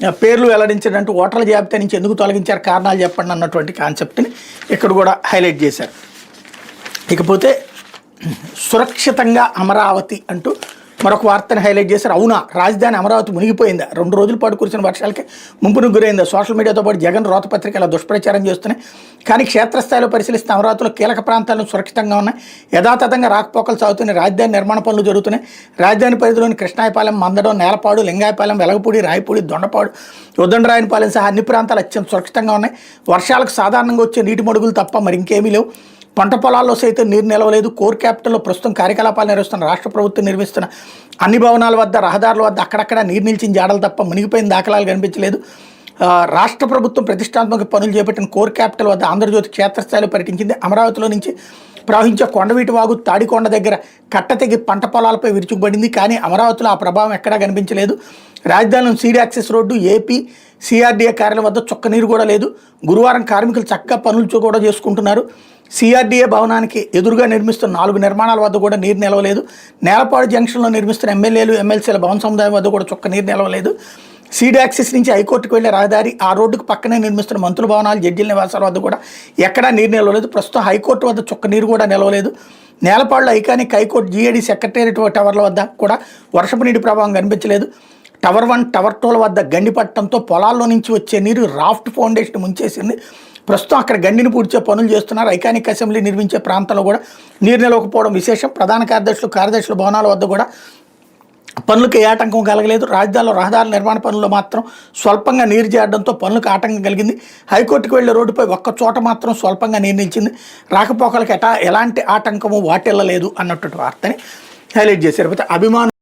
పేర్లు వెల్లడించినట్టు ఓటర్ల జాబితా నుంచి ఎందుకు తొలగించారు కారణాలు చెప్పండి అన్నటువంటి కాన్సెప్ట్ని ఇక్కడ కూడా హైలైట్ చేశారు. ఇకపోతే సురక్షితంగా అమరావతి అంటూ మరొక వార్తను హైలైట్ చేశారు. అవునా, రాజధాని అమరావతి మునిగిపోయిందా? 2 రోజుల పాటు కురిసిన వర్షాలకి ముంపును గురైందా? సోషల్ మీడియాతో పాటు జగన్ రోతపత్రికల దుష్ప్రచారం చేస్తున్నాయి. కానీ క్షేత్రస్థాయిలో పరిశీలిస్తే అమరావతిలో కీలక ప్రాంతాలను సురక్షితంగా ఉన్నాయి. యథాతథంగా రాకపోకలు సాగుతున్నాయి. రాజధాని నిర్మాణ పనులు జరుగుతున్నాయి. రాజధాని పరిధిలోని కృష్ణాయపాలెం, మందడం, నేలపాడు, లింగాయపాలెం, వెలగపూడి, రాయపూడి, దొండపాడు, ఉద్దండరాయనపాలెం సహా అన్ని ప్రాంతాలు అత్యంత సురక్షితంగా ఉన్నాయి. వర్షాలకు సాధారణంగా వచ్చే నీటి మడుగులు తప్ప మరింకేమీ లేవు. పంట పొలాల్లో సైతం నీరు నిలవలేదు. కోర్ క్యాపిటల్లో ప్రస్తుతం కార్యకలాపాలు నిర్వహిస్తున్న రాష్ట్ర ప్రభుత్వం నిర్వహిస్తున్న అన్ని భవనాల వద్ద, రహదారుల వద్ద అక్కడక్కడ నీరు నిలిచిన జాడలు తప్ప మునిగిపోయిన దాఖలాలు కనిపించలేదు. రాష్ట్ర ప్రభుత్వం ప్రతిష్టాత్మక పనులు చేపట్టిన కోర్ క్యాపిటల్ వద్ద ఆంధ్రజ్యోతి క్షేత్రస్థాయిలో పర్యటించింది. అమరావతిలో నుంచి ప్రవహించే కొండవీటి వాగు తాడికొండ దగ్గర కట్ట తెగి పంట పొలాలపై విరుచుకుపడింది. కానీ అమరావతిలో ఆ ప్రభావం ఎక్కడా కనిపించలేదు. రాజధానిలో seed access road, AP CRDA కార్యాలయం వద్ద చుక్క నీరు కూడా లేదు. గురువారం కార్మికులు చక్కగా పనులు కూడా చేసుకుంటున్నారు. సిఆర్డీఏ భవనానికి ఎదురుగా నిర్మిస్తున్న 4 నిర్మాణాల వద్ద కూడా నీరు నిలవలేదు. నేలపాడు జంక్షన్లో నిర్మిస్తున్న ఎమ్మెల్యేలు, ఎమ్మెల్సీల భవన సముదాయం వద్ద కూడా చుక్క నీరు నిలవలేదు. సీడ్ యాక్సెస్ నుంచి హైకోర్టుకు వెళ్లే రహదారి, ఆ రోడ్డుకు పక్కనే నిర్మిస్తున్న మంత్రుల భవనాలు, జడ్జిల నివాసాల వద్ద కూడా ఎక్కడా నీరు నిలవలేదు. ప్రస్తుతం హైకోర్టు వద్ద చుక్క నీరు కూడా నిలవలేదు. నేలపాడులో ఐకానిక్ హైకోర్టు జీఏడీ సెక్రటేరియట్ టవర్ల వద్ద కూడా వర్షపు నీటి ప్రభావం కనిపించలేదు. టవర్ 1, టవర్ 2ల వద్ద గండి పట్టడంతో పొలాల్లో నుంచి వచ్చే నీరు రాఫ్ట్ ఫౌండేషన్ ముంచేసింది. ప్రస్తుతం అక్కడ గండిని పూడ్చే పనులు చేస్తున్నారు. ఐకానిక్ అసెంబ్లీ నిర్మించే ప్రాంతంలో కూడా నీరు నిలవకపోవడం విశేషం. ప్రధాన కార్యదర్శుల భవనాల వద్ద కూడా పనులకు ఏ ఆటంకం కలగలేదు. రాజధానిలో రహదారుల నిర్మాణ పనుల్లో మాత్రం స్వల్పంగా నీరు చేరడంతో పనులకు ఆటంకం కలిగింది. హైకోర్టుకు వెళ్లే రోడ్డుపై ఒక్క చోట మాత్రం స్వల్పంగా నీరు నిలిచింది. రాకపోకలకు ఎలాంటి ఆటంకము వాటిల్లలేదు అన్నటువంటి వార్తని హైలైట్ చేశారు. అభిమానులు